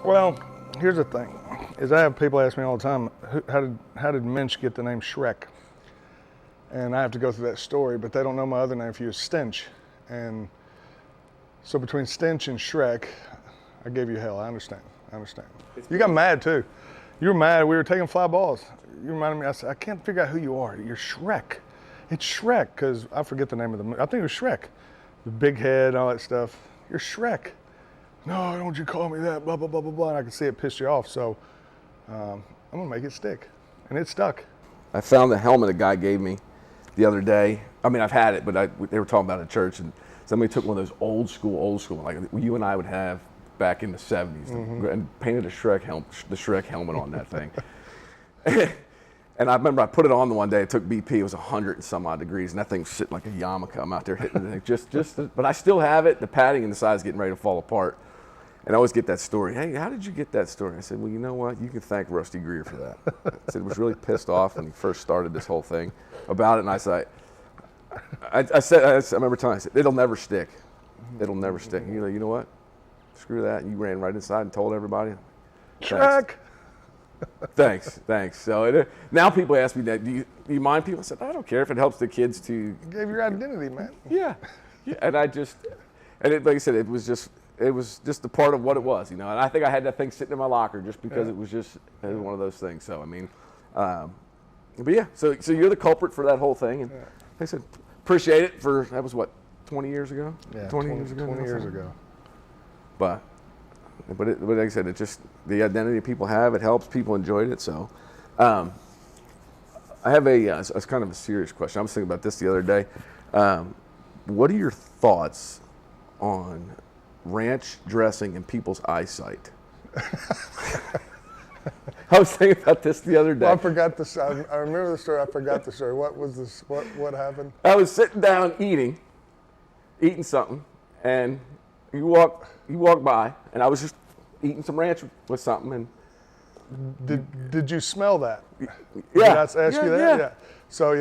Well, here's the thing, is I have people ask me all the time, how did Mench get the name Shrek? And I have to go through that story, but they don't know my other name for you is Stench. And so between Stench and Shrek, I gave you hell. I understand. You got mad too. You were mad. We were taking fly balls. You reminded me. I said, I can't figure out who you are. You're Shrek. It's Shrek because I forget the name of the movie. I think it was Shrek. The big head, all that stuff. You're Shrek. No, don't you call me that. Blah blah blah blah blah. And I can see it pissed you off. So I'm gonna make it stick, and it stuck. I found the helmet a guy gave me the other day. I mean, I've had it, but they were talking about it at church, and somebody took one of those old school, like you and I would have back in the 70s, and painted the Shrek helmet on that thing. And I remember I put it on the one day. It took BP. It was 100 and some odd degrees, and that thing's sitting like a yarmulke. I'm out there hitting it. But I still have it. The padding and the side's getting ready to fall apart. And I always get that story. Hey, how did you get that story? I said, well, you know what? You can thank Rusty Greer for that. I said, he was really pissed off when he first started this whole thing about it. And I said, I remember telling him, I said, it'll never stick. It'll never stick. You know what? Screw that. And you ran right inside and told everybody. Shrek. Thanks. So now people ask me that, do you mind people? I said, I don't care if it helps the kids to. You gave your identity, man. Yeah. And like I said, it was just a part of what it was, And I think I had that thing sitting in my locker just because it was one of those things. So I mean, but yeah. So you're the culprit for that whole thing, and like I said, appreciate it that was what, 20 years ago? Yeah, 20 years ago. 20 years ago. But like I said, it just the identity people have. It helps. People enjoyed it. So, I have a kind of a serious question. I was thinking about this the other day. What are your thoughts on ranch dressing and people's eyesight? I was thinking about this the other day. Well, I forgot this. I remember the story. I forgot the story. What was this? What happened? I was sitting down eating something, and you walk by, and I was just eating some ranch with something. And did you smell that? Yeah. Did I ask you that? Yeah. So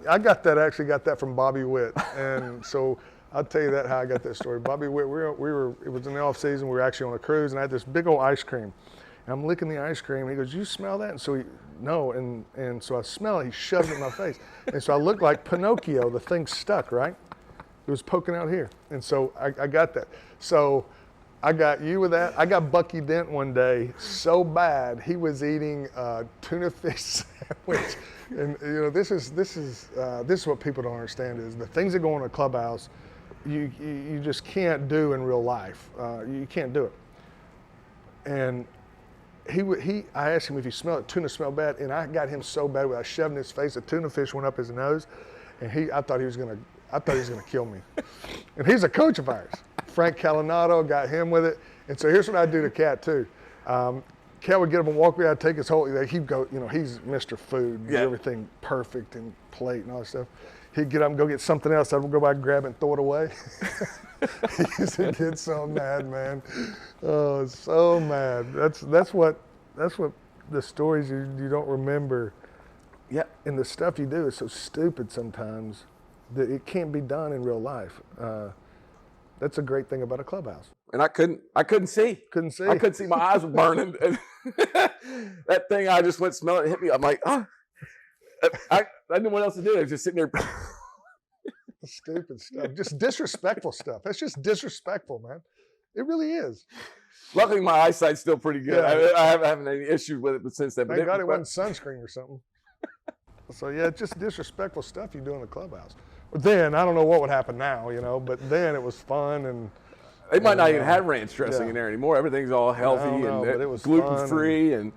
I got that from Bobby Witt, and so I'll tell you how I got that story. Bobby Witt, it was in the off season. We were actually on a cruise, and I had this big old ice cream. And I'm licking the ice cream, and he goes, "You smell that?" And so so I smell it. He shoves it in my face, and so I looked like Pinocchio. The thing stuck, right? It was poking out here, and so I got that. So I got you with that. I got Bucky Dent one day so bad he was eating a tuna fish sandwich, and this is what people don't understand is the things that go on in a clubhouse, you just can't do in real life. You can't do it. And I asked him if he smelled tuna smelled bad, and I got him so bad without shoving his face. A tuna fish went up his nose, and I thought he was gonna kill me. And he's a coach of ours. Frank Calinado got him with it. And so here's what I do to Cat too. Cat would get up and walk me. I'd take his whole. He'd go. He's Mr. Food. Yeah. Everything perfect and plate and all that stuff. He'd get up and go get something else. I'd go by and grab it and throw it away. He used to get so mad, man. Oh, so mad. That's what the stories you don't remember. Yeah. And the stuff you do is so stupid sometimes that it can't be done in real life. That's a great thing about a clubhouse. And I couldn't see. Couldn't see. I couldn't see. My eyes were burning. That thing, I just went smell it, hit me. I'm like, oh. I didn't know what else to do. I was just sitting there. Stupid stuff. Just disrespectful stuff. That's just disrespectful, man. It really is. Luckily, my eyesight's still pretty good. Yeah. I haven't had any issues with it since then. Thank God it wasn't sunscreen or something. So yeah, it's just disrespectful stuff you do in the clubhouse. But then, I don't know what would happen now, but then it was fun and. They might not even have ranch dressing in there anymore. Everything's all healthy and but it was gluten-free and.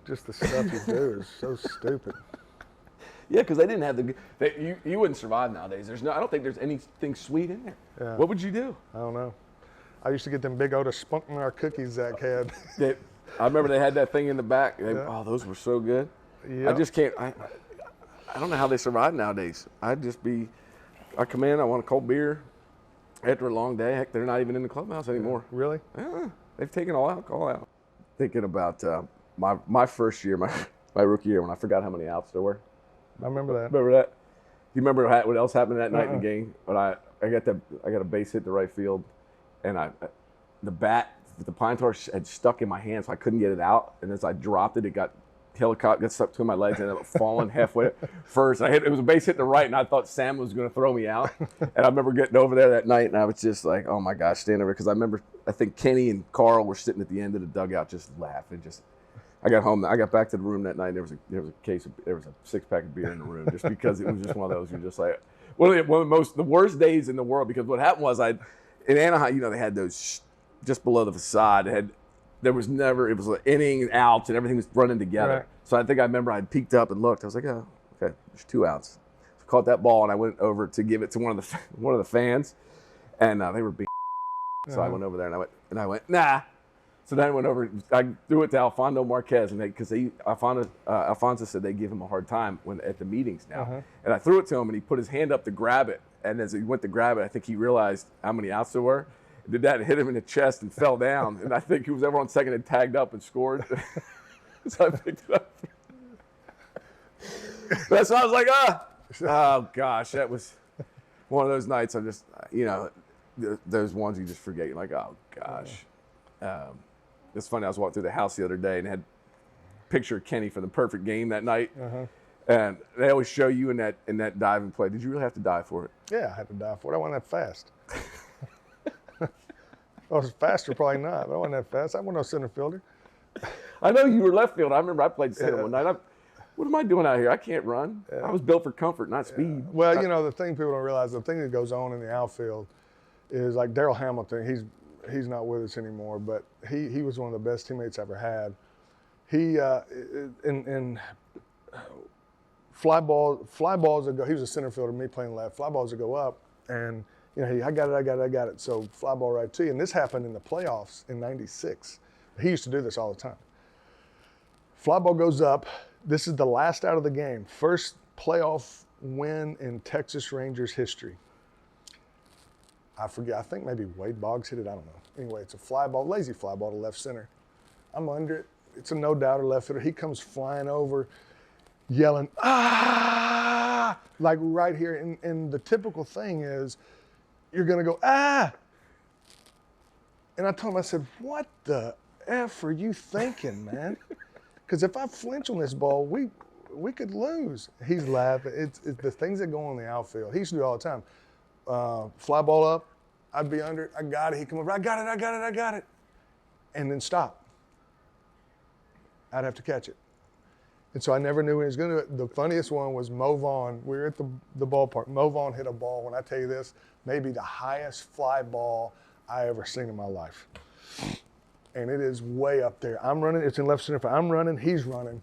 Just the stuff you do is so stupid. Yeah, because they didn't have you wouldn't survive nowadays. I don't think there's anything sweet in there. Yeah. What would you do? I don't know. I used to get them big Otis Spunkmeyer cookies Zach had. I remember they had that thing in the back. Oh, those were so good. Yep. I just can't. I don't know how they survive nowadays. I come in, I want a cold beer after a long day. Heck, they're not even in the clubhouse anymore. Really? Yeah, they've taken all alcohol out. Thinking about my first year, my rookie year, when I forgot how many outs there were. I remember that. Remember that? Do you remember what else happened that night in the game? When I got a base hit to right field, and the bat the pine tar had stuck in my hand, so I couldn't get it out. And as I dropped it, it got stuck to my legs and ended up falling halfway first. It was a base hit to the right, and I thought Sam was going to throw me out. And I remember getting over there that night, and I was just like, oh my gosh, standing over, because I think Kenny and Carl were sitting at the end of the dugout just laughing. I got home, I got back to the room that night, and there was a 6-pack of beer in the room, just because it was just one of those, you're just like, one of the worst days in the world, because what happened was in Anaheim, they had those just below the facade, it was an inning and outs, and everything was running together. Right. So I think I remember I peeked up and looked. I was like, oh, okay, there's 2 outs. So I caught that ball, and I went over to give it to one of the fans, and they were being. So I went over there, and I went, nah. So then I went over. I threw it to Alfonso Marquez, and because Alfonso said they give him a hard time at the meetings now. And I threw it to him, and he put his hand up to grab it. And as he went to grab it, I think he realized how many outs there were. Did that and hit him in the chest and fell down. And I think he was ever on second and tagged up and scored. So I picked it up. That's why I was like, oh gosh, that was one of those nights. I'm just, those ones you just forget. You're like, oh gosh. It's funny. I was walking through the house the other day and had a picture of Kenny from the perfect game that night. And they always show you in that diving play. Did you really have to dive for it? Yeah, I had to dive for it. I wasn't that fast. I was faster, probably not, but I wasn't that fast. I wasn't no center fielder. I know you were left field. I remember I played center one night. What am I doing out here? I can't run. I was built for comfort, not speed. Well, the thing people don't realize, the thing that goes on in the outfield is like Darryl Hamilton. He's not with us anymore, but he was one of the best teammates I ever had. He in fly balls that go. He was a center fielder, me playing left. Fly balls that go up, and I got it. So fly ball right to you. And this happened in the playoffs in '96. He used to do this all the time. Fly ball goes up. This is the last out of the game. First playoff win in Texas Rangers history. I forget. I think maybe Wade Boggs hit it. I don't know. Anyway, it's a fly ball, lazy fly ball to left center. I'm under it. It's a no-doubter left fielder. He comes flying over, yelling, ah, like right here. And the typical thing is you're going to go, ah. And I told him, I said, what the F are you thinking, man? Because if I flinch on this ball, we could lose. He's laughing. It's the things that go on in the outfield. He used to do it all the time. Fly ball up, I'd be under it. I got it. He'd come over. I got it. And then stop. I'd have to catch it. And so I never knew when he was going to do it. The funniest one was Mo Vaughn. We were at the ballpark. Mo Vaughn hit a ball, when I tell you this, maybe the highest fly ball I ever seen in my life. And it is way up there. I'm running. It's in left center. I'm running. He's running.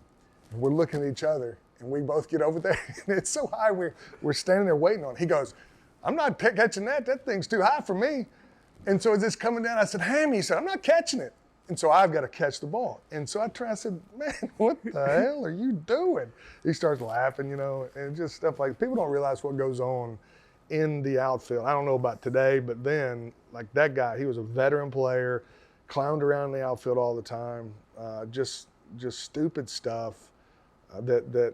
And we're looking at each other. And we both get over there. And it's so high. We're standing there waiting on it. He goes, I'm not catching that. That thing's too high for me. And so as it's coming down, I said, Hammy, he said, I'm not catching it. And so I've got to catch the ball. And so I said, man, what the hell are you doing? He starts laughing, and just stuff like, people don't realize what goes on in the outfield. I don't know about today, but then, like that guy, he was a veteran player, clowned around the outfield all the time, just stupid stuff that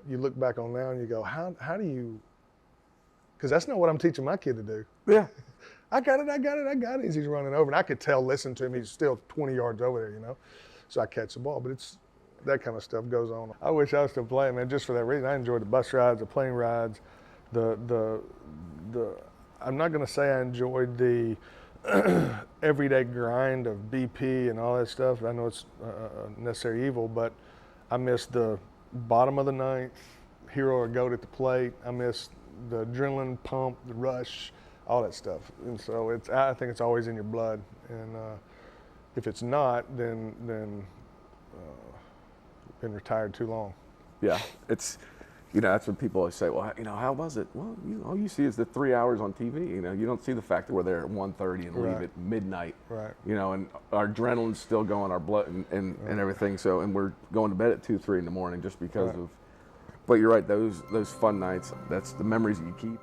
you look back on now and you go, how do you, because that's not what I'm teaching my kid to do. Yeah. I got it. As he's running over. And I could tell, listen to him, he's still 20 yards over there, So I catch the ball. But it's that kind of stuff goes on. I wish I was still playing, man, just for that reason. I enjoyed the bus rides, the plane rides, the I'm not going to say I enjoyed the everyday grind of BP and all that stuff. I know it's a necessary evil, but I missed the bottom of the ninth, hero or goat at the plate. I missed the adrenaline pump, the rush, all that stuff. And so I think it's always in your blood. And if it's not, then you've been retired too long. Yeah, it's, that's when people always say, well, how was it? Well, all you see is the 3 hours on TV. You don't see the fact that we're there at 1:30 and leave at midnight. Right. And our adrenaline's still going, our blood and everything. So, and we're going to bed at 2, 3 in the morning just because of. But you're right, those fun nights. That's the memories that you keep.